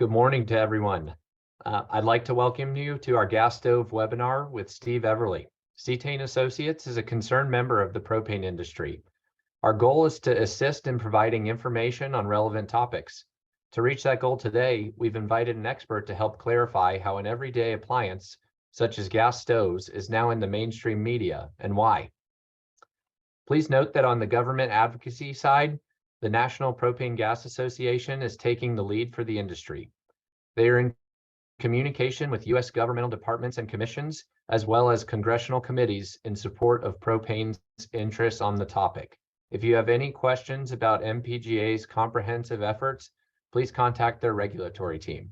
Good morning to everyone. I'd like to welcome you to our gas stove webinar with Steve Everley. Cetane Associates is a concerned member of the propane industry. Our goal is to assist in providing information on relevant topics. To reach that goal today, we've invited an expert to help clarify how an everyday appliance, such as gas stoves, is now in the mainstream media and why. Please note that on the government advocacy side, the National Propane Gas Association is taking the lead for the industry. They are in communication with U.S. governmental departments and commissions, as well as congressional committees in support of propane's interests on the topic. If you have any questions about NPGA's comprehensive efforts, please contact their regulatory team.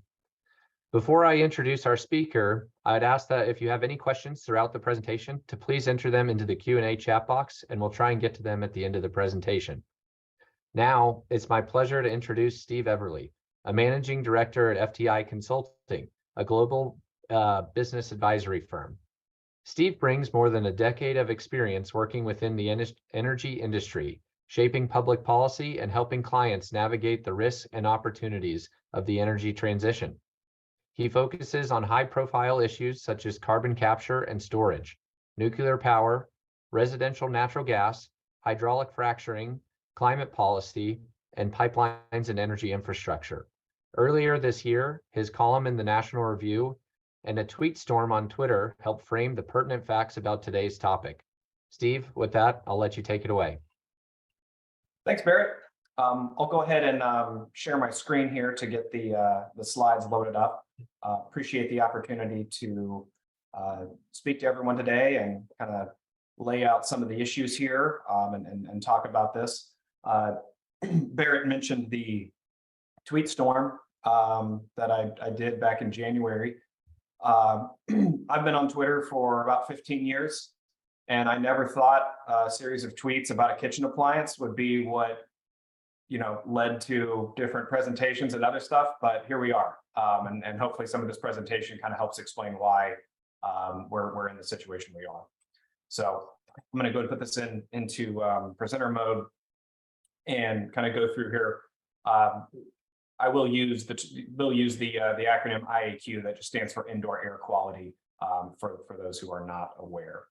Before I introduce our speaker, I'd ask that if you have any questions throughout the presentation, to please enter them into the Q&A chat box, and we'll try and get to them at the end of the presentation. Now, it's my pleasure to introduce Steve Everley, a managing director at FTI Consulting, a global business advisory firm. Steve brings more than a decade of experience working within the energy industry, shaping public policy and helping clients navigate the risks and opportunities of the energy transition. He focuses on high-profile issues such as carbon capture and storage, nuclear power, residential natural gas, hydraulic fracturing, climate policy, and pipelines and energy infrastructure. Earlier this year, his column in the National Review and a tweet storm on Twitter helped frame the pertinent facts about today's topic. Steve, with that, I'll let you take it away. Thanks, Barrett. I'll go ahead and share my screen here to get the slides loaded up. Appreciate the opportunity to speak to everyone today and kind of lay out some of the issues here and talk about this. Barrett mentioned the tweet storm that I did back in January. I've been on Twitter for about 15 years, and I never thought a series of tweets about a kitchen appliance would be what led to different presentations and other stuff. But here we are, and hopefully some of this presentation kind of helps explain why we're in the situation we are. So I'm going to go to put this into presenter mode and kind of go through here. I will use the acronym IAQ, that just stands for indoor air quality, for those who are not aware.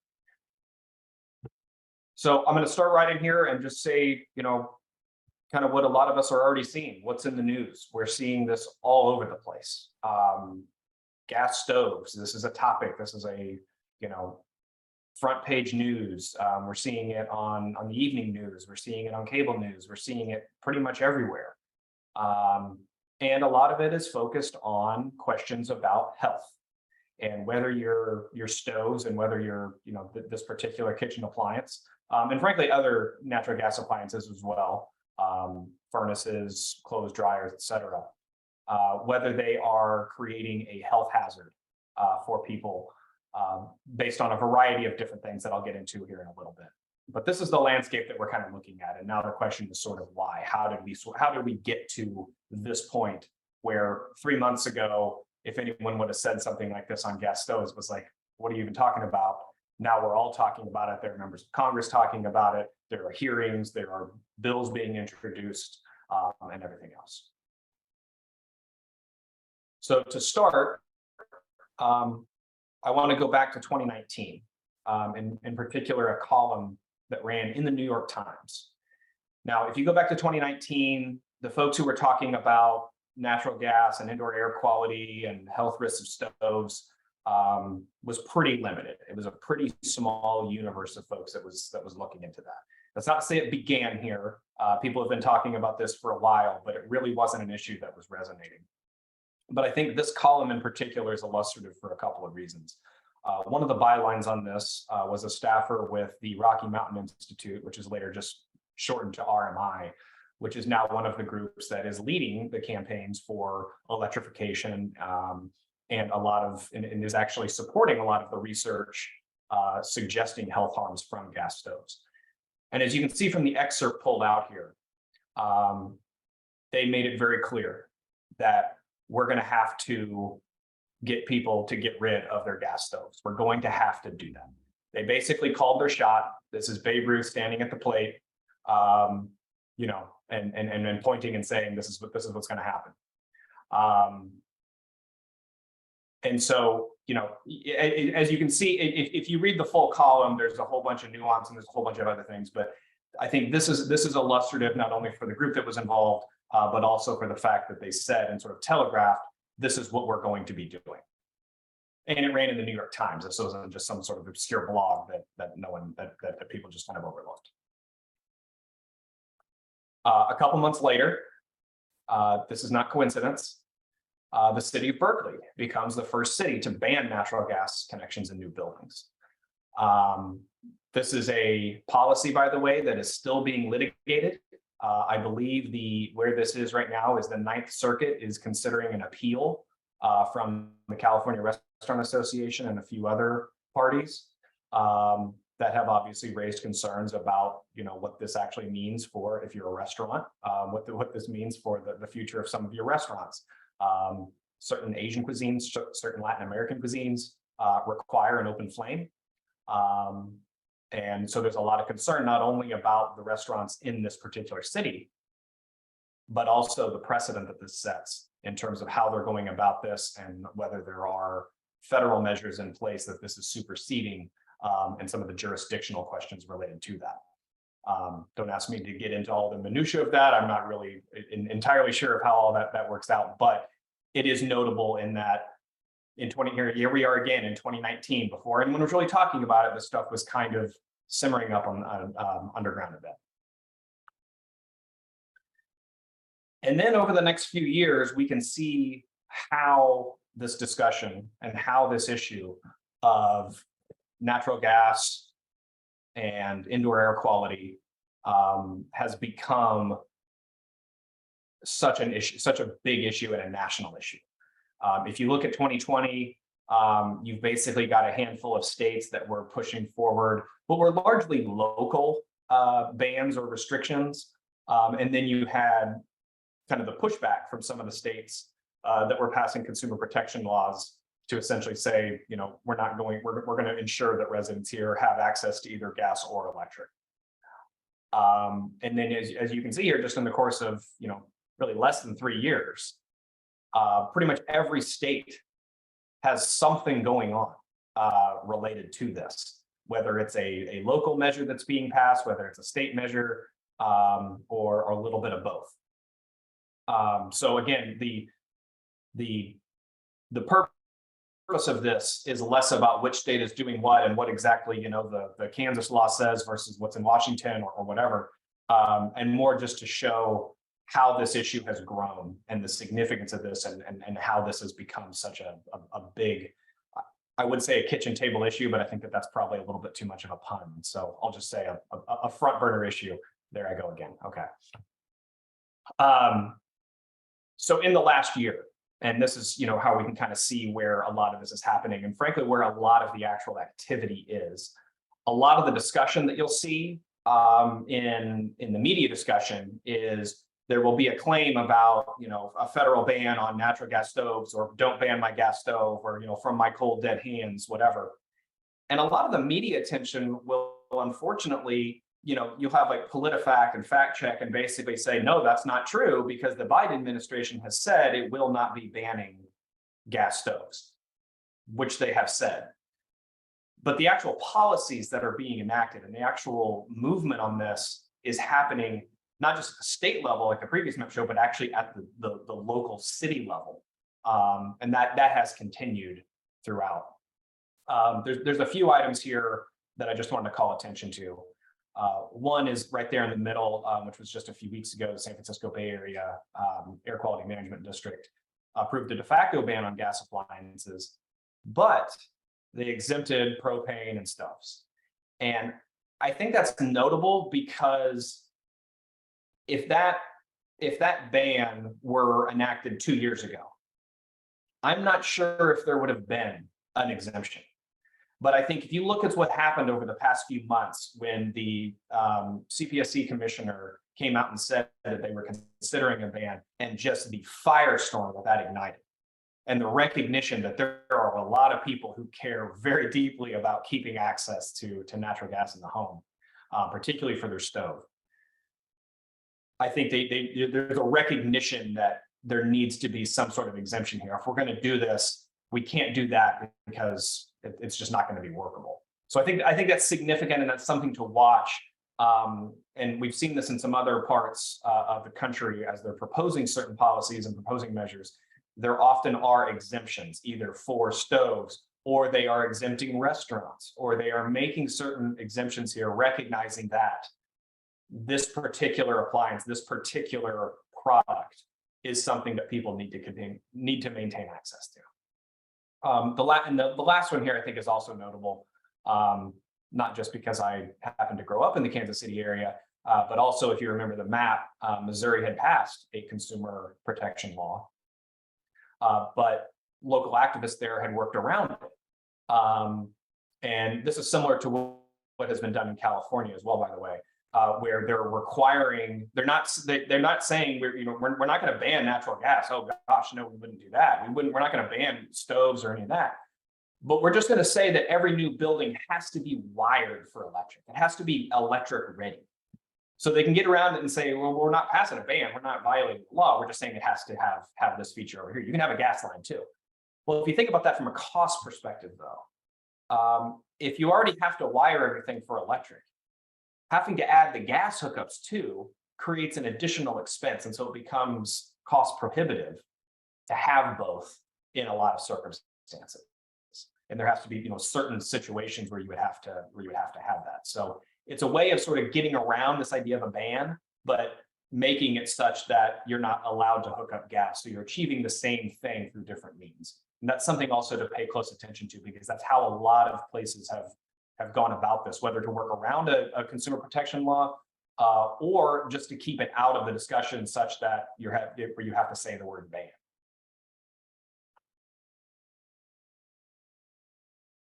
So I'm going to start right in here and just say, kind of what a lot of us are already seeing. What's in the news? We're seeing this all over the place. Gas stoves. This is a topic. This is a front page news. We're seeing it on the evening news. We're seeing it on cable news. We're seeing it pretty much everywhere. And a lot of it is focused on questions about health and whether your stoves and whether your this particular kitchen appliance, and frankly other natural gas appliances as well, furnaces, clothes dryers, etc., whether they are creating a health hazard for people, based on a variety of different things that I'll get into here in a little bit. But this is the landscape that we're kind of looking at. And now the question is sort of why? How did we get to this point where 3 months ago, if anyone would have said something like this on gas stoves, it was like, what are you even talking about? Now we're all talking about it. There are members of Congress talking about it. There are hearings. There are bills being introduced, and everything else. So to start, I want to go back to 2019, in particular, a column that ran in the New York Times. Now, if you go back to 2019, the folks who were talking about natural gas and indoor air quality and health risks of stoves was pretty limited. It was a pretty small universe of folks that was looking into that. That's not to say it began here. People have been talking about this for a while, but it really wasn't an issue that was resonating. But I think this column in particular is illustrative for a couple of reasons. One of the bylines on this was a staffer with the Rocky Mountain Institute, which is later just shortened to RMI, which is now one of the groups that is leading the campaigns for electrification, and is actually supporting a lot of the research suggesting health harms from gas stoves. And as you can see from the excerpt pulled out here, they made it very clear that we're going to have to get people to get rid of their gas stoves. We're going to have to do that. They basically called their shot. This is Babe Ruth standing at the plate, and pointing and saying, this is what's going to happen. And so, as you can see, if you read the full column, there's a whole bunch of nuance and there's a whole bunch of other things. But I think this is illustrative not only for the group that was involved, but also for the fact that they said and sort of telegraphed, this is what we're going to be doing. And it ran in the New York Times. This wasn't just some sort of obscure blog that people just kind of overlooked. A couple months later, this is not coincidence, the city of Berkeley becomes the first city to ban natural gas connections in new buildings. This is a policy, by the way, that is still being litigated. I believe where this is right now is the Ninth Circuit is considering an appeal from the California Restaurant Association and a few other parties that have obviously raised concerns about, what this actually means for if you're a restaurant, what this means for the future of some of your restaurants. Certain Asian cuisines, certain Latin American cuisines require an open flame. And so there's a lot of concern, not only about the restaurants in this particular city, but also the precedent that this sets in terms of how they're going about this and whether there are federal measures in place that this is superseding and some of the jurisdictional questions related to that. Don't ask me to get into all the minutia of that. I'm not really entirely sure of how all that works out, but it is notable in that here we are again in 2019, before anyone was really talking about it, this stuff was kind of simmering up on underground a bit. And then over the next few years, we can see how this discussion and how this issue of natural gas and indoor air quality has become such an issue, such a big issue and a national issue. If you look at 2020, you've basically got a handful of states that were pushing forward what were largely local bans or restrictions. And then you had kind of the pushback from some of the states that were passing consumer protection laws to essentially say, we're going to ensure that residents here have access to either gas or electric. And then as you can see here, just in the course of, really less than 3 years, pretty much every state has something going on related to this, whether it's a local measure that's being passed, whether it's a state measure, or a little bit of both. So again, the purpose of this is less about which state is doing what and what exactly the Kansas law says versus what's in Washington or whatever, and more just to show how this issue has grown and the significance of this and how this has become such a big, I would say a kitchen table issue, but I think that's probably a little bit too much of a pun. So I'll just say a front burner issue. There I go again. Okay. So in the last year, and this is how we can kind of see where a lot of this is happening, and frankly where a lot of the actual activity is. A lot of the discussion that you'll see in the media discussion is there will be a claim about a federal ban on natural gas stoves, or don't ban my gas stove, or from my cold dead hands, whatever. And a lot of the media attention will unfortunately, you'll have like PolitiFact and Fact Check and basically say, no, that's not true, because the Biden administration has said it will not be banning gas stoves, which they have said. But the actual policies that are being enacted and the actual movement on this is happening not just at the state level, like the previous map showed, but actually at the local city level. And that has continued throughout. There's a few items here that I just wanted to call attention to. One is right there in the middle, which was just a few weeks ago, the San Francisco Bay Area Air Quality Management District approved a de facto ban on gas appliances, but they exempted propane and stoves. And I think that's notable because if that ban were enacted 2 years ago, I'm not sure if there would have been an exemption. But I think if you look at what happened over the past few months, when the CPSC commissioner came out and said that they were considering a ban, and just the firestorm that ignited, and the recognition that there are a lot of people who care very deeply about keeping access to natural gas in the home, particularly for their stove. I think there's a recognition that there needs to be some sort of exemption here. If we're going to do this, we can't do that because it's just not going to be workable. So I think that's significant, and that's something to watch. And we've seen this in some other parts of the country as they're proposing certain policies and proposing measures. There often are exemptions, either for stoves, or they are exempting restaurants, or they are making certain exemptions here, recognizing that this particular appliance, this particular product is something that people need to maintain access to. The last one here I think is also notable, not just because I happen to grow up in the Kansas City area, but also if you remember the map, Missouri had passed a consumer protection law, but local activists there had worked around it. And this is similar to what has been done in California as well, by the way, where they're requiring, they're not saying we're not going to ban natural gas. Oh gosh, no, we wouldn't do that. We're not going to ban stoves or any of that. But we're just going to say that every new building has to be wired for electric. It has to be electric ready. So they can get around it and say, well, we're not passing a ban. We're not violating the law. We're just saying it has to have this feature over here. You can have a gas line too. Well, if you think about that from a cost perspective, though, if you already have to wire everything for electric, having to add the gas hookups too creates an additional expense. And so it becomes cost prohibitive to have both in a lot of circumstances. And there has to be, certain situations where you would have to have that. So it's a way of sort of getting around this idea of a ban, but making it such that you're not allowed to hook up gas. So you're achieving the same thing through different means. And that's something also to pay close attention to, because that's how a lot of places have gone about this, whether to work around a consumer protection law or just to keep it out of the discussion such that you have to say the word ban.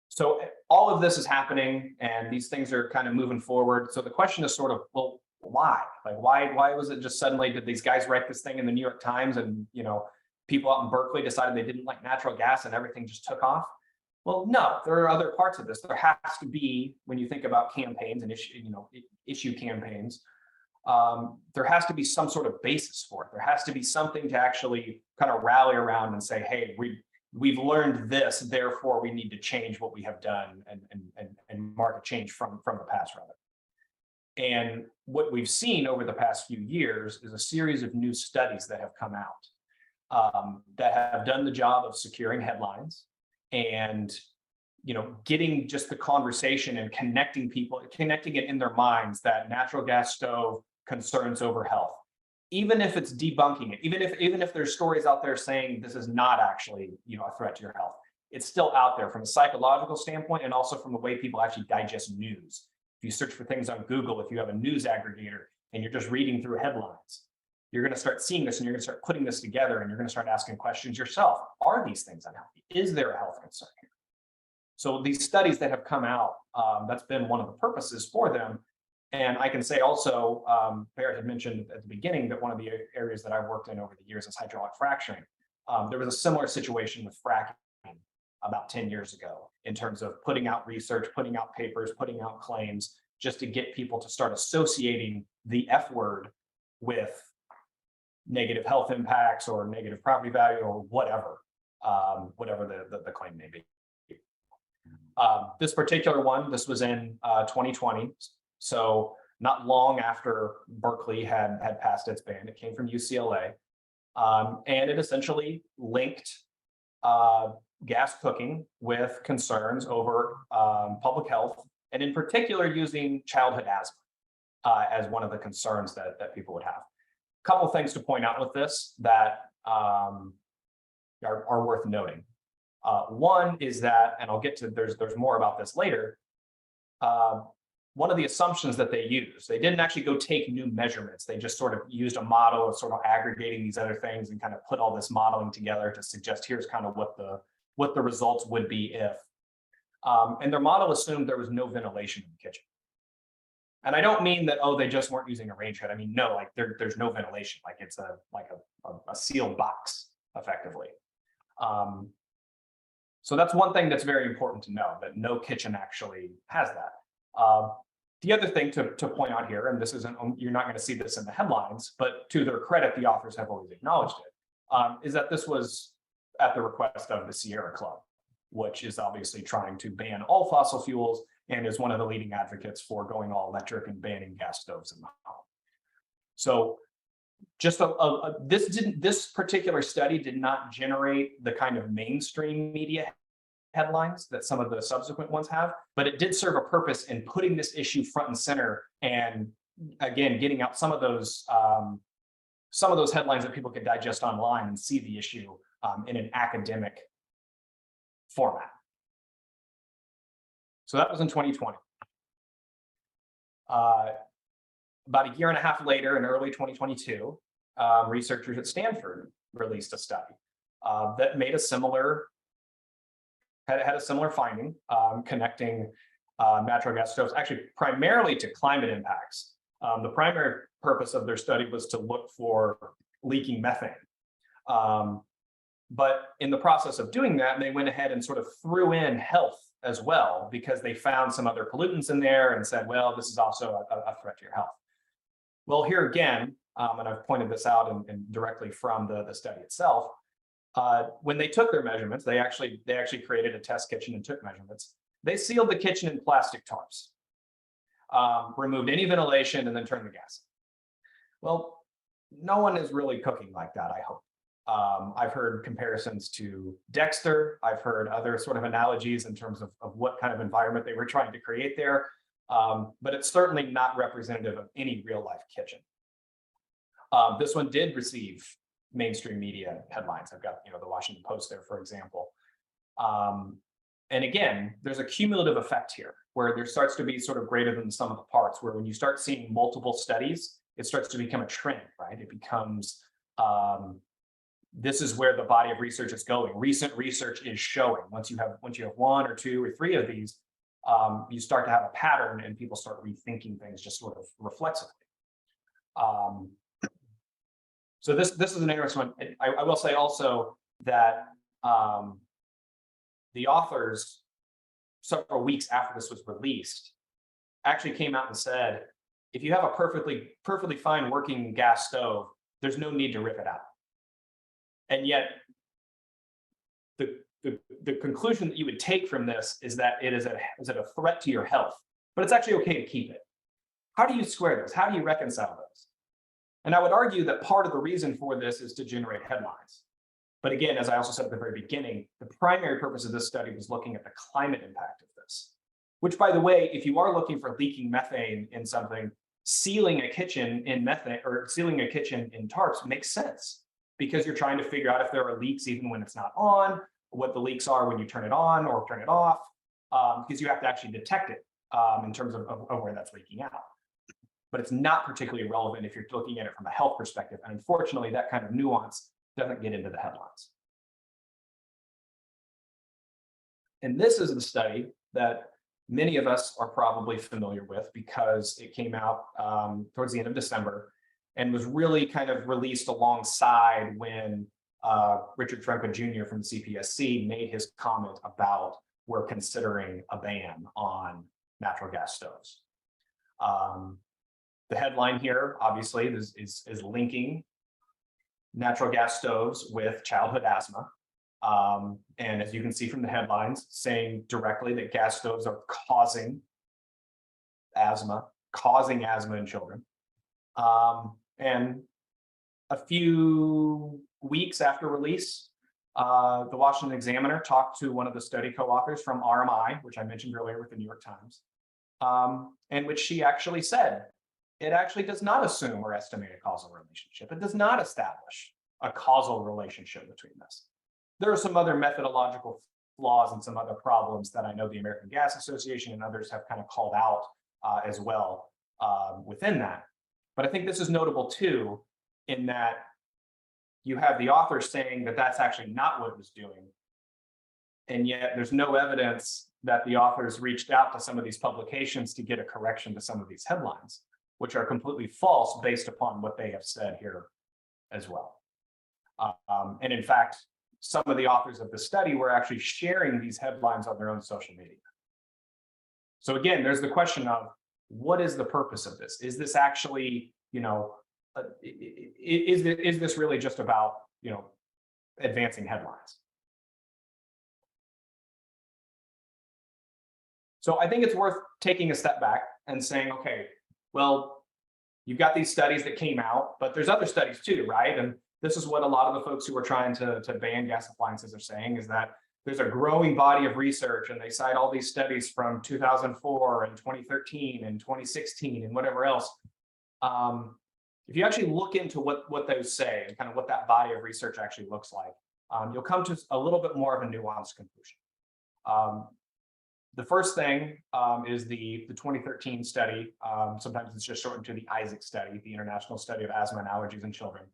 So all of this is happening, and these things are kind of moving forward. So the question is sort of, well, why? Like, why was it just suddenly, did these guys write this thing in the New York Times and, people out in Berkeley decided they didn't like natural gas and everything just took off? Well, no, there are other parts of this. There has to be, when you think about campaigns and issue campaigns, there has to be some sort of basis for it. There has to be something to actually kind of rally around and say, hey, we've learned this, therefore we need to change what we have done and mark a change from the past rather. And what we've seen over the past few years is a series of new studies that have come out that have done the job of securing headlines and getting just the conversation and connecting it in their minds that natural gas stove concerns over health. Even if it's debunking it, even if there's stories out there saying this is not actually a threat to your health, it's still out there from a psychological standpoint and also from the way people actually digest news. If you search for things on Google, if you have a news aggregator and you're just reading through headlines, you're going to start seeing this and you're going to start putting this together and you're going to start asking questions yourself. Are these things unhealthy? Is there a health concern here? So these studies that have come out, that's been one of the purposes for them. And I can say also, Barrett had mentioned at the beginning that one of the areas that I've worked in over the years is hydraulic fracturing. There was a similar situation with fracking about 10 years ago in terms of putting out research, putting out papers, putting out claims, just to get people to start associating the F word with negative health impacts or negative property value or whatever the claim may be. This particular one, this was in 2020. So not long after Berkeley had passed its ban. It came from UCLA, and it essentially linked gas cooking with concerns over public health, and in particular using childhood asthma as one of the concerns that people would have. A couple of things to point out with this that are worth noting. One is that, and I'll get to, there's more about this later, one of the assumptions that they used, they didn't actually go take new measurements. They just sort of used a model of sort of aggregating these other things and kind of put all this modeling together to suggest here's kind of what the results would be if. And their model assumed there was no ventilation in the kitchen. And I don't mean that, oh, they just weren't using a range hood. I mean, no, like there's no ventilation, like it's a sealed box effectively. So that's one thing that's very important to know, that no kitchen actually has that. The other thing to point out here, and this isn't, you're not going to see this in the headlines, but to their credit, the authors have always acknowledged it, is that this was at the request of the Sierra Club, which is obviously trying to ban all fossil fuels and is one of the leading advocates for going all electric and banning gas stoves in the home. So just this particular study did not generate the kind of mainstream media headlines that some of the subsequent ones have, but it did serve a purpose in putting this issue front and center, and again, getting out some of those headlines that people could digest online and see the issue in an academic format. So that was in 2020. About a year and a half later, in early 2022, researchers at Stanford released a study that made a similar had a similar finding, connecting natural gas stoves, actually primarily to climate impacts. The primary purpose of their study was to look for leaking methane. But in the process of doing that, they went ahead and sort of threw in health as well, because they found some other pollutants in there and said, well, this is also a threat to your health. Well, here again, and I've pointed this out and directly from the study itself, when they took their measurements, they actually created a test kitchen and took measurements. They sealed the kitchen in plastic tarps, removed any ventilation, and then turned the gas on. Well, no one is really cooking like that, I hope. I've heard comparisons to Dexter. I've heard other sort of analogies in terms of what kind of environment they were trying to create there. But it's certainly not representative of any real life kitchen. This one did receive mainstream media headlines. I've got, the Washington Post there, for example. And again, there's a cumulative effect here where there starts to be sort of greater than the sum of the parts, where when you start seeing multiple studies, it starts to become a trend, right? It becomes, this is where the body of research is going. Recent research is showing once you have one or two or three of these, you start to have a pattern and people start rethinking things just sort of reflexively. So this is an interesting one. I will say also that the authors, several weeks after this was released, actually came out and said, if you have a perfectly fine working gas stove, there's no need to rip it out. And yet, the conclusion that you would take from this is that it is a threat to your health, but it's actually okay to keep it. How do you square this? How do you reconcile those? And I would argue that part of the reason for this is to generate headlines. But again, as I also said at the very beginning, the primary purpose of this study was looking at the climate impact of this, which, by the way, if you are looking for leaking methane in something, sealing a kitchen in methane or sealing a kitchen in tarps makes sense, because you're trying to figure out if there are leaks even when it's not on, what the leaks are when you turn it on or turn it off, because you have to actually detect it in terms of where that's leaking out. But it's not particularly relevant if you're looking at it from a health perspective. And unfortunately, that kind of nuance doesn't get into the headlines. And this is the study that many of us are probably familiar with, because it came out towards the end of December and was really kind of released alongside when Richard Franklin Jr. from the CPSC made his comment about we're considering a ban on natural gas stoves. The headline here, obviously, is linking natural gas stoves with childhood asthma. And as you can see from the headlines, saying directly that gas stoves are causing asthma in children. And a few weeks after release, the Washington Examiner talked to one of the study co-authors from RMI, which I mentioned earlier with the New York Times, in which she actually said, it actually does not assume or estimate a causal relationship. It does not establish a causal relationship between this. There are some other methodological flaws and some other problems that I know the American Gas Association and others have kind of called out as well within that. But I think this is notable too, in that you have the author saying that that's actually not what it was doing. And yet there's no evidence that the authors reached out to some of these publications to get a correction to some of these headlines, which are completely false based upon what they have said here as well. And in fact, some of the authors of the study were actually sharing these headlines on their own social media. So again, there's the question of what is the purpose of this? Is this actually, is this really just about, advancing headlines. So I think it's worth taking a step back and saying, okay, well, you've got these studies that came out, but there's other studies too, right? And this is what a lot of the folks who are trying to ban gas appliances are saying, is that there's a growing body of research, and they cite all these studies from 2004 and 2013 and 2016 and whatever else. If you actually look into what those say and kind of what that body of research actually looks like, you'll come to a little bit more of a nuanced conclusion. The first thing is the 2013 study. Sometimes it's just shortened to the ISAAC study, the International Study of Asthma and Allergies in Children.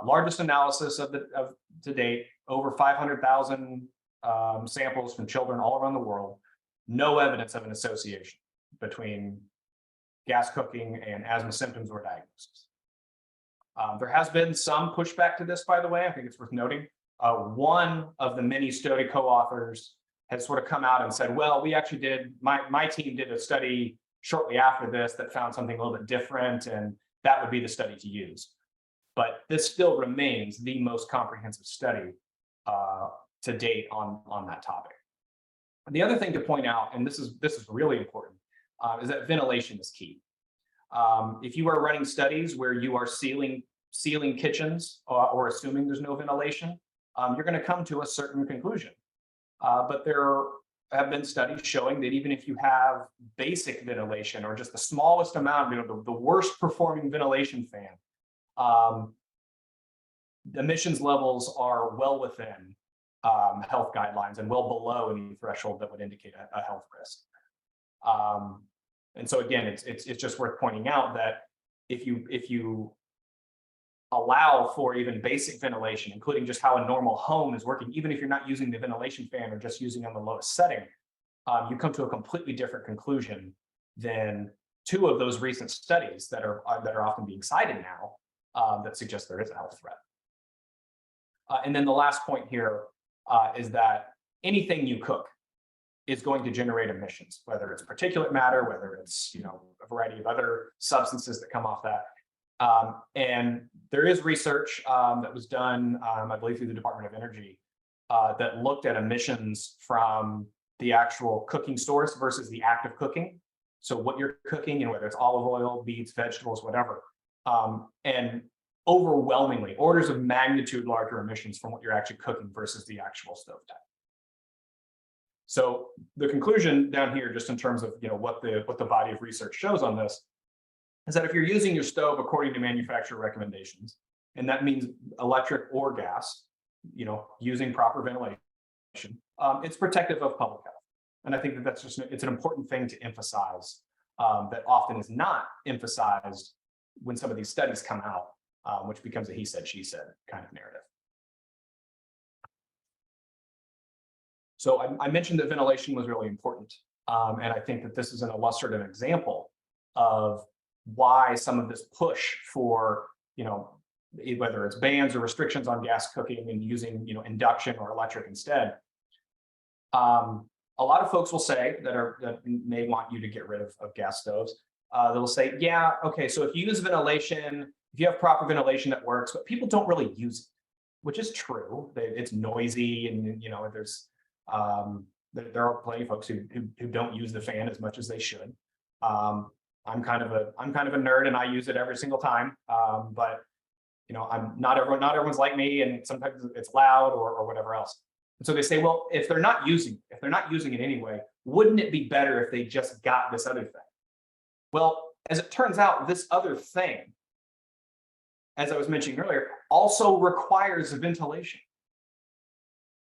Largest analysis to date, over 500,000 samples from children all around the world. No evidence of an association between gas cooking and asthma symptoms or diagnosis. There has been some pushback to this, by the way. I think it's worth noting. One of the many study co-authors has sort of come out and said, well, we actually did, my team did a study shortly after this that found something a little bit different, and that would be the study to use. But this still remains the most comprehensive study to date on that topic. And the other thing to point out, and this is really important, is that ventilation is key. If you are running studies where you are sealing kitchens or assuming there's no ventilation, you're going to come to a certain conclusion. But there have been studies showing that even if you have basic ventilation or just the smallest amount, the worst performing ventilation fan, the emissions levels are well within health guidelines and well below any threshold that would indicate a health risk. And so again, it's just worth pointing out that if you allow for even basic ventilation, including just how a normal home is working, even if you're not using the ventilation fan or just using on the lowest setting, you come to a completely different conclusion than two of those recent studies that are often being cited now that suggest there is a health threat. And then the last point here is that anything you cook is going to generate emissions, whether it's particulate matter, whether it's a variety of other substances that come off that. And there is research that was done, I believe, through the Department of Energy that looked at emissions from the actual cooking source versus the act of cooking. So what you're cooking, and whether it's olive oil, beets, vegetables, whatever, and overwhelmingly orders of magnitude larger emissions from what you're actually cooking versus the actual stove type. So the conclusion down here, just in terms of what the body of research shows on this, is that if you're using your stove according to manufacturer recommendations, and that means electric or gas, using proper ventilation, it's protective of public health. And I think that it's an important thing to emphasize that often is not emphasized when some of these studies come out, which becomes a he said, she said kind of narrative. So I mentioned that ventilation was really important. And I think that this is an illustrative example of why some of this push for, whether it's bans or restrictions on gas cooking and using, induction or electric instead. A lot of folks will say that may want you to get rid of gas stoves. They'll say, yeah, okay, so if you use ventilation, if you have proper ventilation, that works, but people don't really use it, which is true. It's noisy, and there are plenty of folks who don't use the fan as much as they should. I'm kind of a nerd, and I use it every single time. But not everyone's like me, and sometimes it's loud or whatever else. And so they say, well, if they're not using it anyway, wouldn't it be better if they just got this other thing? Well, as it turns out, this other thing, as I was mentioning earlier, also requires ventilation.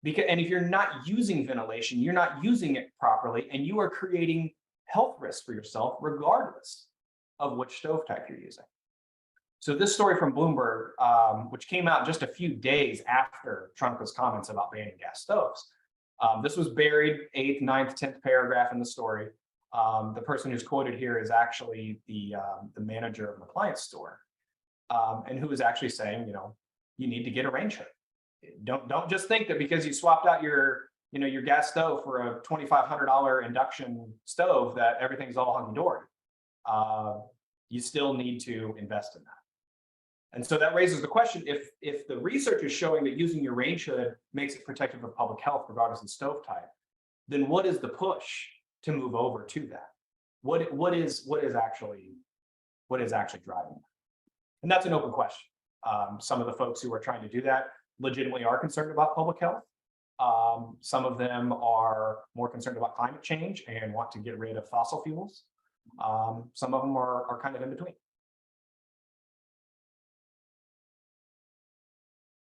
And if you're not using ventilation, you're not using it properly, and you are creating health risks for yourself, regardless of which stove type you're using. So this story from Bloomberg, which came out just a few days after Trump's comments about banning gas stoves. This was buried 8th, 9th, 10th paragraph in the story. The person who's quoted here is actually the manager of an appliance store, and who is actually saying, you need to get a range hood. Don't just think that because you swapped out your gas stove for a $2,500 induction stove that everything's all hunky-dory. You still need to invest in that. And so that raises the question, if the research is showing that using your range hood makes it protective of public health, regardless of stove type, then what is the push to move over to that? What is actually driving that? And that's an open question. Some of the folks who are trying to do that legitimately are concerned about public health. Some of them are more concerned about climate change and want to get rid of fossil fuels. Some of them are kind of in between.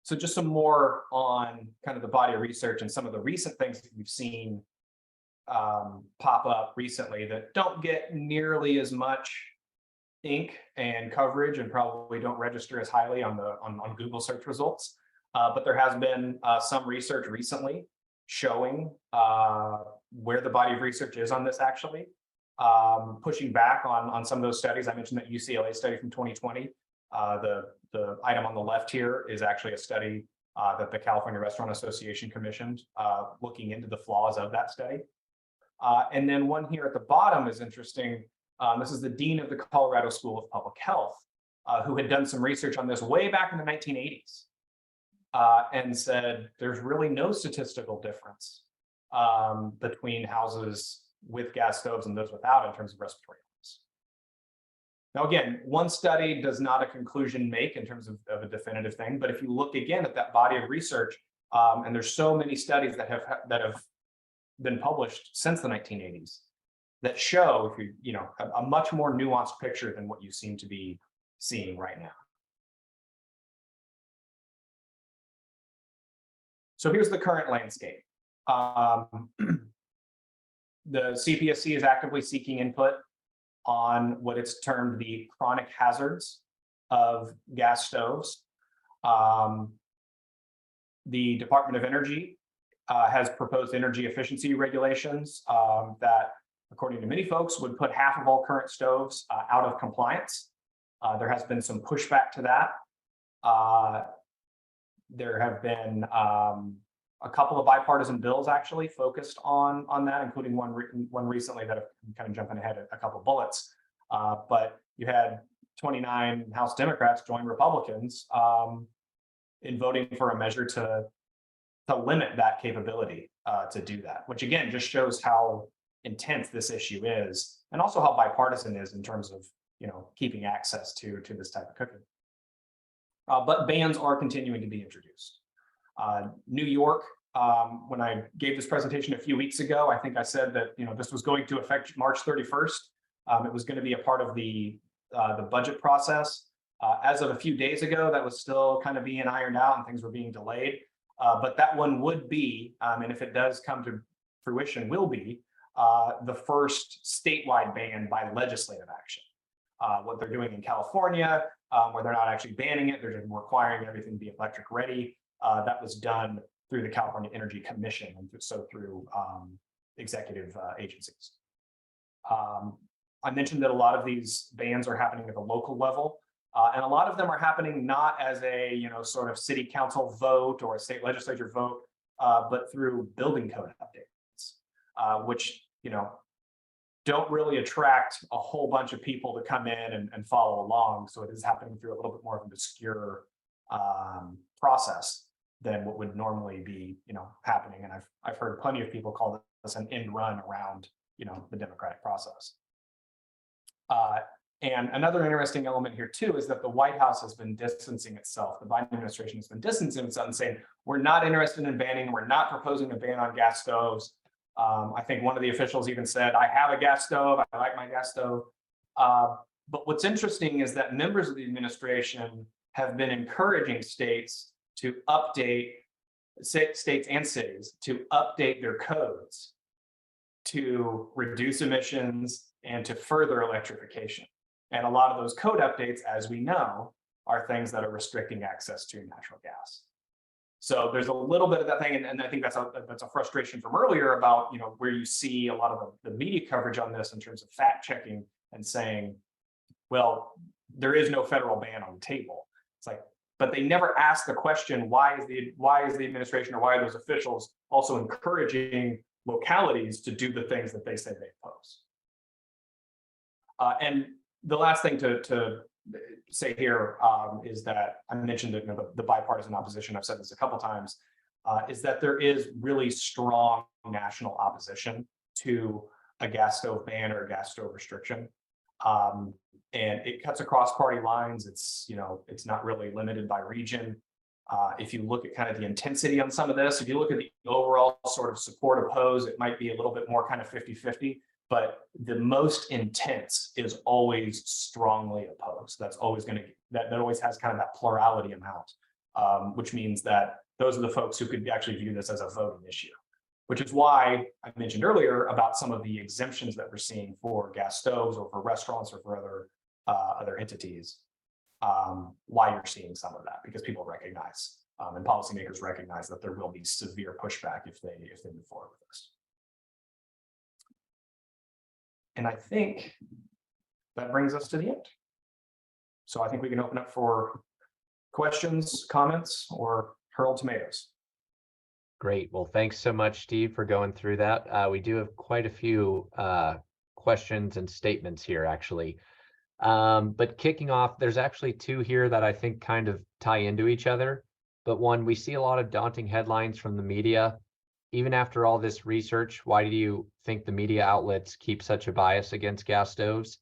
So just some more on kind of the body of research and some of the recent things that we've seen pop up recently that don't get nearly as much ink and coverage and probably don't register as highly on Google search results. But there has been some research recently showing where the body of research is on this actually, pushing back on some of those studies. I mentioned that UCLA study from 2020. The item on the left here is actually a study that the California Restaurant Association commissioned, looking into the flaws of that study. And then one here at the bottom is interesting. This is the dean of the Colorado School of Public Health, who had done some research on this way back in the 1980s, and said there's really no statistical difference between houses with gas stoves and those without in terms of respiratory illness. Now, again, one study does not a conclusion make in terms of a definitive thing, but if you look again at that body of research, and there's so many studies that have been published since the 1980s that show, if you know, a much more nuanced picture than what you seem to be seeing right now. So here's the current landscape. The CPSC is actively seeking input on what it's termed the chronic hazards of gas stoves. The Department of Energy has proposed energy efficiency regulations that, according to many folks, would put half of all current stoves out of compliance. There has been some pushback to that. There have been a couple of bipartisan bills actually focused on that, including one recently that I'm kind of jumping ahead a couple bullets. But you had 29 House Democrats join Republicans in voting for a measure to limit that capability to do that, which again just shows how intense this issue is, and also how bipartisan it is in terms of, you know, keeping access to this type of cooking. But bans are continuing to be introduced. New York, when I gave this presentation a few weeks ago, I think I said that, you know, this was going to affect March 31st. It was going to be a part of the budget process. As of a few days ago, that was still kind of being ironed out and things were being delayed. But that one would be, and if it does come to fruition, will be the first statewide ban by legislative action. What they're doing in California, where they're not actually banning it, they're just requiring everything to be electric ready. That was done through the California Energy Commission, and so through executive agencies. I mentioned that a lot of these bans are happening at the local level, and a lot of them are happening not as a, you know, sort of city council vote or a state legislature vote, but through building code updates, which, you know, don't really attract a whole bunch of people to come in and follow along. So it is happening through a little bit more of an obscure process than what would normally be, you know, happening. And I've heard plenty of people call this an end run around, you know, the democratic process. And another interesting element here too is that the White House has been distancing itself. The Biden administration has been distancing itself and saying, we're not interested in banning, we're not proposing a ban on gas stoves. I think one of the officials even said, I have a gas stove, I like my gas stove. But what's interesting is that members of the administration have been encouraging states to update, states and cities to update their codes to reduce emissions and to further electrification. And a lot of those code updates, as we know, are things that are restricting access to natural gas. So there's a little bit of that thing, and I think that's a frustration from earlier about, you know, where you see a lot of the media coverage on this in terms of fact checking and saying, well, there is no federal ban on the table. It's like, but they never ask the question, why is the administration or why are those officials also encouraging localities to do the things that they say they oppose? And the last thing to say here is that I mentioned that, the bipartisan opposition. I've said this a couple times. Is that there is really strong national opposition to a gas stove ban or a gas stove restriction. And it cuts across party lines. It's not really limited by region. If you look at kind of the intensity on some of this, if you look at the overall sort of support oppose, it might be a little bit more kind of 50-50, but the most intense is always strongly opposed. That's always going to, that always has kind of that plurality amount, which means that those are the folks who could actually view this as a voting issue, which is why I mentioned earlier about some of the exemptions that we're seeing for gas stoves or for restaurants or for other entities. Why you're seeing some of that, because people recognize and policymakers recognize that there will be severe pushback if they move forward with this. And I think that brings us to the end. So I think we can open up for questions, comments, or hurled tomatoes. Great. Well, thanks so much, Steve, for going through that. We do have quite a few questions and statements here, actually. But kicking off, there's actually two here that I think kind of tie into each other. But one, we see a lot of daunting headlines from the media. Even after all this research, why do you think the media outlets keep such a bias against gas stoves?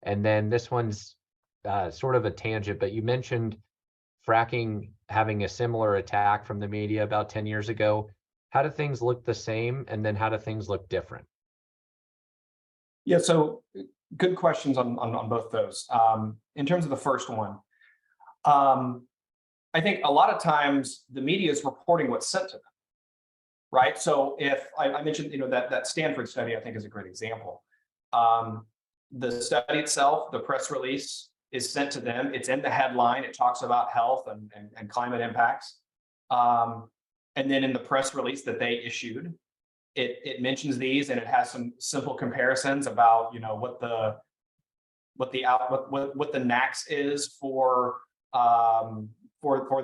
And then this one's sort of a tangent, but you mentioned fracking having a similar attack from the media about 10 years ago. How do things look the same? And then how do things look different? Yeah, so good questions on both those. In terms of the first one, I think a lot of times the media is reporting what's sent to them, right? So if I mentioned, that Stanford study, I think is a great example. The study itself, the press release is sent to them. It's in the headline. It talks about health and climate impacts. And then in the press release that they issued, it mentions these, and it has some simple comparisons about what the NACS is for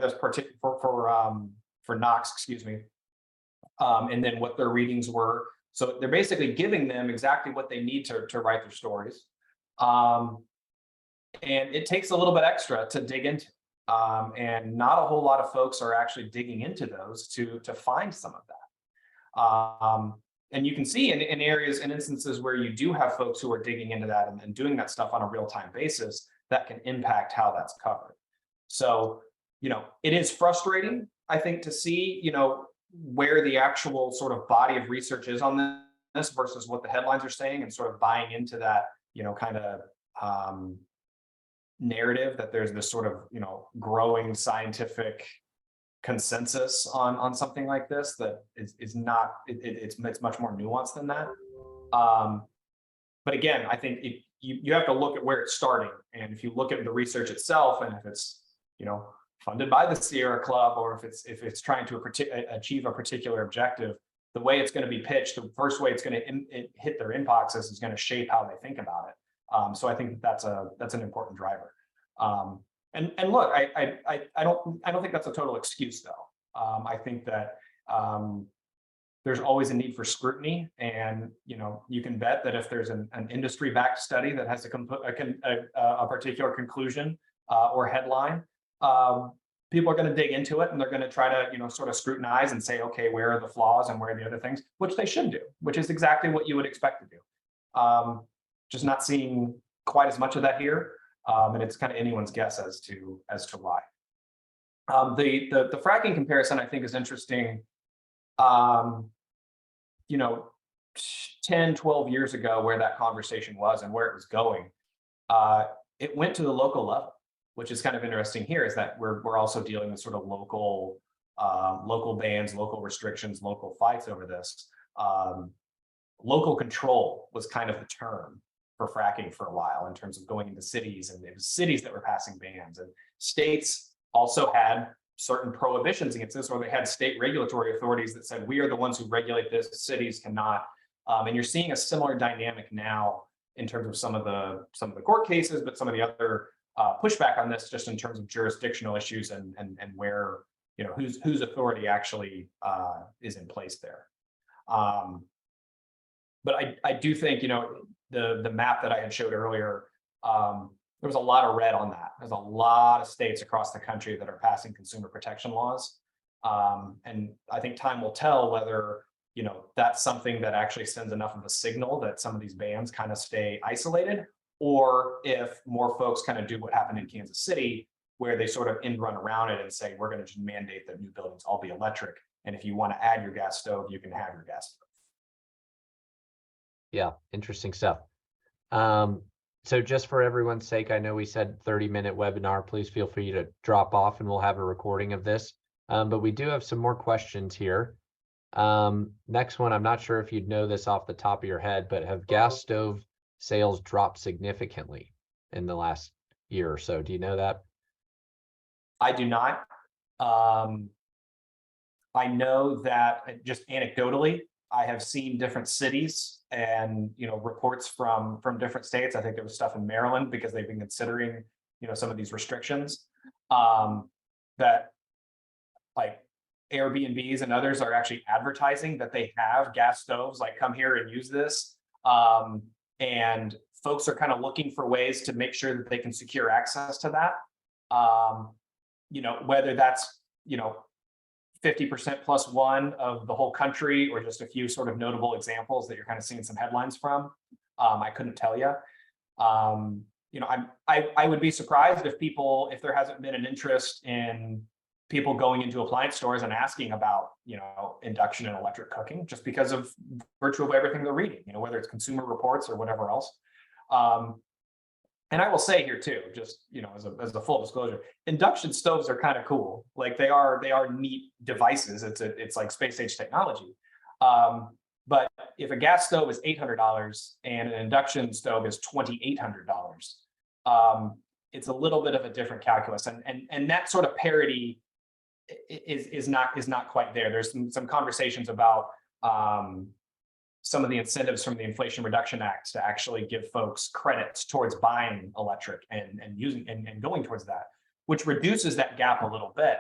this particular for NOx, excuse me, and then what their readings were. So they're basically giving them exactly what they need to write their stories, and it takes a little bit extra to dig into, and not a whole lot of folks are actually digging into those to find some of that. And you can see in areas and instances where you do have folks who are digging into that and doing that stuff on a real-time basis, that can impact how that's covered. So, it is frustrating, I think, to see, where the actual sort of body of research is on this versus what the headlines are saying, and sort of buying into that, kind of narrative that there's this sort of, growing scientific consensus on something like this that is not, it's much more nuanced than that. But again, I think you have to look at where it's starting, and if you look at the research itself, and if it's funded by the Sierra Club, or if it's trying to achieve a particular objective, the way it's going to be pitched, the first way it's going to hit their inboxes is going to shape how they think about it. So I think that's an important driver. And look, I don't think that's a total excuse, though. I think that there's always a need for scrutiny, and you can bet that if there's an industry-backed study that has a particular conclusion or headline, people are going to dig into it, and they're going to try to sort of scrutinize and say, okay, where are the flaws and where are the other things, which they should do, which is exactly what you would expect to do. Just not seeing quite as much of that here. And it's kind of anyone's guess as to why. The fracking comparison, I think, is interesting. 10, 12 years ago, where that conversation was and where it was going, it went to the local level, which is kind of interesting here, is that we're also dealing with sort of local bans, local restrictions, local fights over this. Local control was kind of the term for fracking for a while, in terms of going into cities, and it was cities that were passing bans, and states also had certain prohibitions against this, or they had state regulatory authorities that said, we are the ones who regulate this, cities cannot. And you're seeing a similar dynamic now in terms of some of the court cases, but some of the other pushback on this, just in terms of jurisdictional issues and where whose authority actually is in place there. But I do think the map that I had showed earlier, there was a lot of red on that. There's a lot of states across the country that are passing consumer protection laws. And I think time will tell whether, that's something that actually sends enough of a signal that some of these bans kind of stay isolated, or if more folks kind of do what happened in Kansas City, where they sort of end run around it and say, we're going to just mandate that new buildings all be electric. And if you want to add your gas stove, you can have your gas stove. Yeah, interesting stuff. So just for everyone's sake, I know we said 30-minute webinar. Please feel free to drop off and we'll have a recording of this. But we do have some more questions here. Next one, I'm not sure if you'd know this off the top of your head, but have gas stove sales dropped significantly in the last year or so? Do you know that? I do not. I know that just anecdotally, I have seen different cities and reports from different states. I think there was stuff in Maryland because they've been considering some of these restrictions, that like Airbnbs and others are actually advertising that they have gas stoves, like come here and use this. And folks are kind of looking for ways to make sure that they can secure access to that. Whether that's 50% plus one of the whole country, or just a few sort of notable examples that you're kind of seeing some headlines from. I couldn't tell you. I would be surprised if there hasn't been an interest in people going into appliance stores and asking about, induction and electric cooking, just because of virtually everything they're reading, whether it's Consumer Reports or whatever else. And I will say here too, just as a full disclosure, induction stoves are kind of cool. Like they are neat devices. It's like space age technology. But if a gas stove is $800 and an induction stove is $2,800, it's a little bit of a different calculus. And that sort of parity is not quite there. There's some conversations about some of the incentives from the Inflation Reduction Act to actually give folks credits towards buying electric and using and going towards that, which reduces that gap a little bit.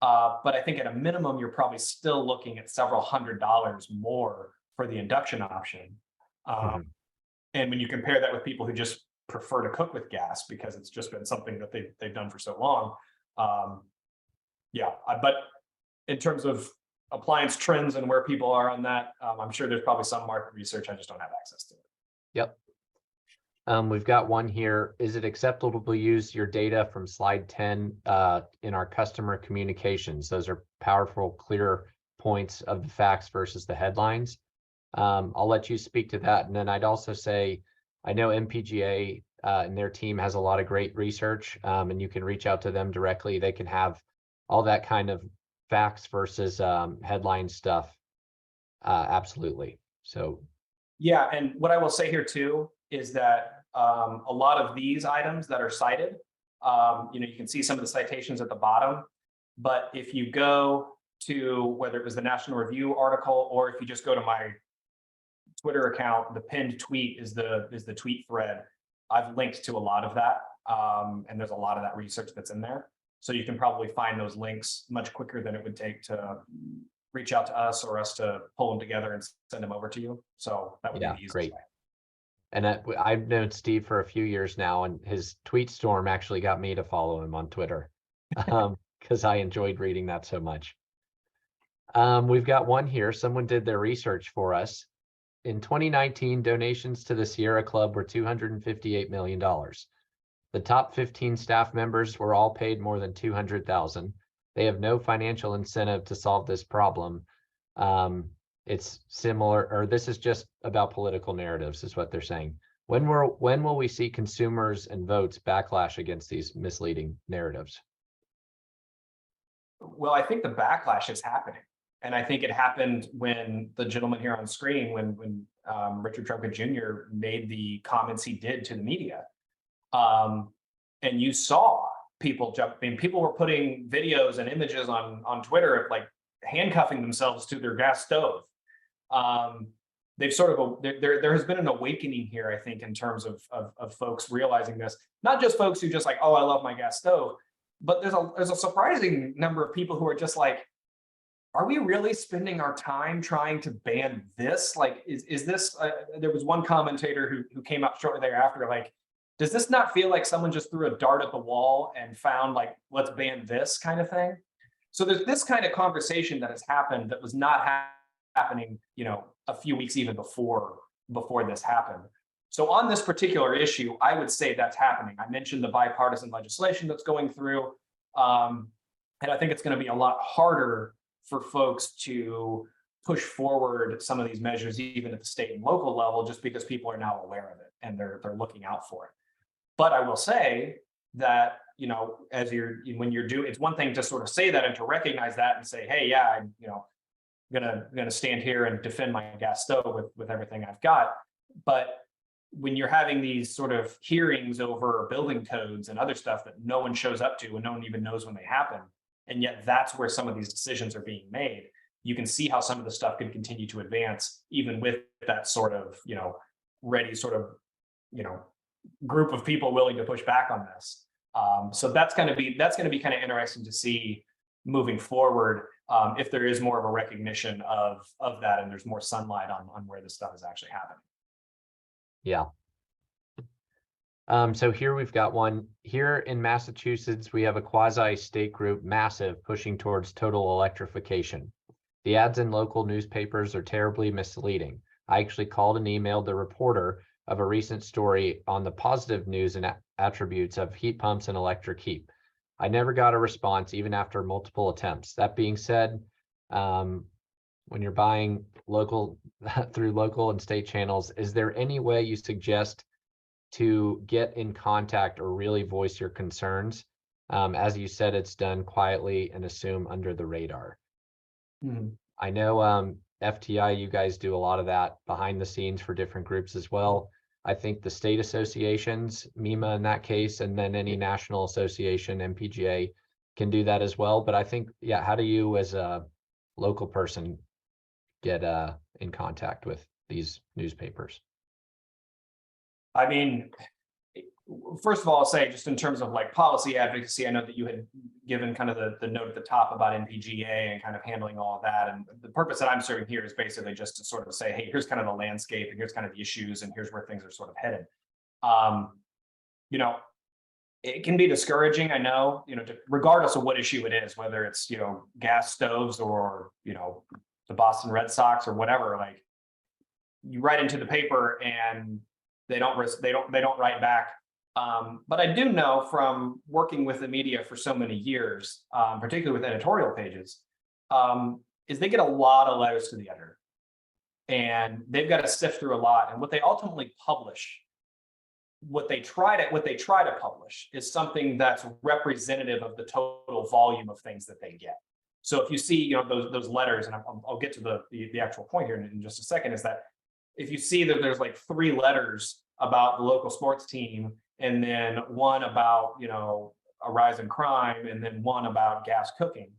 But I think at a minimum, you're probably still looking at several $100s more for the induction option. And when you compare that with people who just prefer to cook with gas because it's just been something that they've done for so long. But in terms of appliance trends and where people are on that, I'm sure there's probably some market research. I just don't have access to it. Yep. We've got one here. Is it acceptable to use your data from slide 10 in our customer communications? Those are powerful, clear points of the facts versus the headlines. I'll let you speak to that. And then I'd also say, I know MPGA and their team has a lot of great research, and you can reach out to them directly. They can have all that kind of facts versus headline stuff. Absolutely. So. Yeah. And what I will say here too, is that a lot of these items that are cited, you can see some of the citations at the bottom, but if you go to whether it was the National Review article, or if you just go to my Twitter account, the pinned tweet is the tweet thread. I've linked to a lot of that. And there's a lot of that research that's in there. So you can probably find those links much quicker than it would take to reach out to us or us to pull them together and send them over to you. So that would be the easiest great. way. And I've known Steve for a few years now, and his tweet storm actually got me to follow him on Twitter because I enjoyed reading that so much. We've got one here. Someone did their research for us. In 2019, donations to the Sierra Club were $258 million. The top 15 staff members were all paid more than $200,000. They have no financial incentive to solve this problem. It's similar, or this is just about political narratives, is what they're saying. When will we see consumers and votes backlash against these misleading narratives? Well, I think the backlash is happening. And I think it happened when the gentleman here on screen, when Richard Trumka Jr. made the comments he did to the media. And you saw people jump. I mean, people were putting videos and images on Twitter of like handcuffing themselves to their gas stove. They've sort of there has been an awakening here, I think, in terms of folks realizing this. Not just folks who just like, oh, I love my gas stove, but there's a surprising number of people who are just like, are we really spending our time trying to ban this? Like, is this? There was one commentator who came up shortly thereafter, like, does this not feel like someone just threw a dart at the wall and found like, let's ban this kind of thing? So there's this kind of conversation that has happened that was not happening, a few weeks even before this happened. So on this particular issue, I would say that's happening. I mentioned the bipartisan legislation that's going through, and I think it's going to be a lot harder for folks to push forward some of these measures, even at the state and local level, just because people are now aware of it and they're looking out for it. But I will say that, when you're doing, it's one thing to sort of say that and to recognize that and say, hey, yeah, I'm, gonna stand here and defend my gas stove with everything I've got. But when you're having these sort of hearings over building codes and other stuff that no one shows up to and no one even knows when they happen, and yet that's where some of these decisions are being made, you can see how some of the stuff could continue to advance, even with that sort of, ready sort of, group of people willing to push back on this. So that's going to be kind of interesting to see moving forward, if there is more of a recognition of that and there's more sunlight on where this stuff is actually happening. Yeah. So here we've got one here in Massachusetts. We have a quasi state group, Massive, pushing towards total electrification. The ads in local newspapers are terribly misleading. I actually called and emailed the reporter of a recent story on the positive news and attributes of heat pumps and electric heat. I never got a response, even after multiple attempts. That being said, when you're buying local through local and state channels, is there any way you suggest to get in contact or really voice your concerns? As you said, it's done quietly and assume under the radar. I know FTI, you guys do a lot of that behind the scenes for different groups as well. I think the state associations, MEMA in that case, and then any national association, MPGA, can do that as well. But I think, yeah, how do you as a local person get in contact with these newspapers? I mean, first of all, I'll say just in terms of like policy advocacy, I know that you had given kind of the note at the top about MPGA and kind of handling all of that. And the purpose that I'm serving here is basically just to sort of say, hey, here's kind of the landscape and here's kind of the issues and here's where things are sort of headed. It can be discouraging, I know, regardless of what issue it is, whether it's, gas stoves or, the Boston Red Sox or whatever, like you write into the paper and they don't write back. But I do know from working with the media for so many years, particularly with editorial pages, is they get a lot of letters to the editor, and they've got to sift through a lot. And what they ultimately publish, what they try to publish, is something that's representative of the total volume of things that they get. So if you see, those letters, and I'll get to the actual point here in just a second, is that if you see that there's like 3 letters about the local sports team, and then one about, a rise in crime, and then one about gas cooking,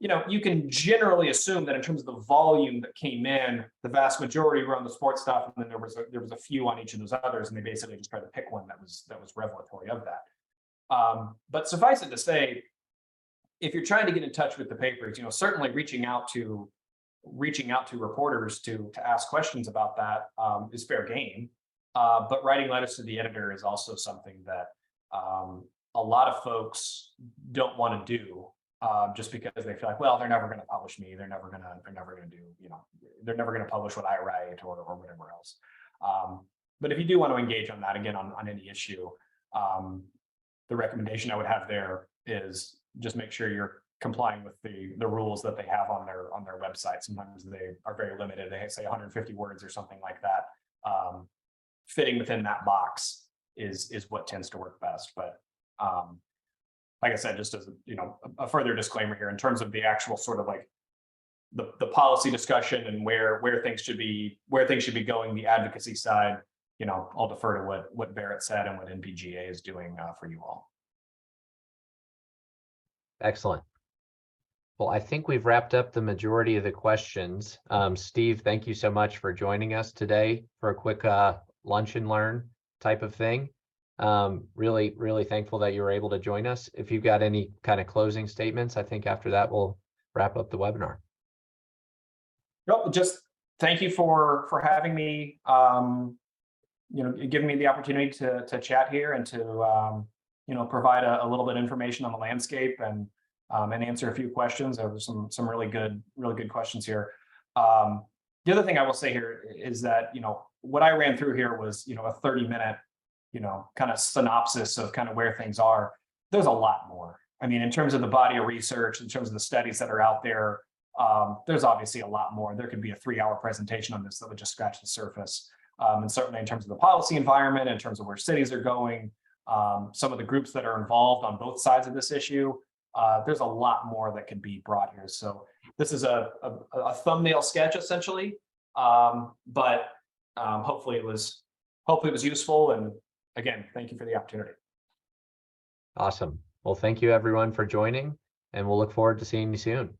you can generally assume that in terms of the volume that came in, the vast majority were on the sports stuff, and then there was a few on each of those others, and they basically just tried to pick one that was revelatory of that. But suffice it to say, if you're trying to get in touch with the papers, certainly reaching out to reporters to ask questions about that is fair game. But writing letters to the editor is also something that a lot of folks don't want to do, just because they feel like, well, they're never going to publish me. They're never going to do, they're never going to publish what I write or whatever else. But if you do want to engage on that, again, on any issue, the recommendation I would have there is just make sure you're complying with the rules that they have on their website. Sometimes they are very limited. They say 150 words or something like that. Fitting within that box is what tends to work best. But like I said, just as a further disclaimer here, in terms of the actual sort of like the policy discussion and where things should be going, the advocacy side, I'll defer to what Barrett said and what NPGA is doing for you all. Excellent. Well, I think we've wrapped up the majority of the questions. Steve, thank you so much for joining us today for a quick lunch and learn type of thing. Really, really thankful that you were able to join us. If you've got any kind of closing statements, I think after that, we'll wrap up the webinar. No, just thank you for having me. giving me the opportunity to chat here and to provide a little bit of information on the landscape and answer a few questions. There were some really good questions here. The other thing I will say here is that what I ran through here was a 30-minute kind of synopsis of kind of where things are. There's a lot more. I mean, in terms of the body of research, in terms of the studies that are out there, there's obviously a lot more. There could be a 3-hour presentation on this that would just scratch the surface. And certainly in terms of the policy environment, in terms of where cities are going, some of the groups that are involved on both sides of this issue, there's a lot more that could be brought here. So this is a thumbnail sketch essentially, but hopefully it was useful. And again, thank you for the opportunity. Awesome. Well, thank you everyone for joining, and we'll look forward to seeing you soon.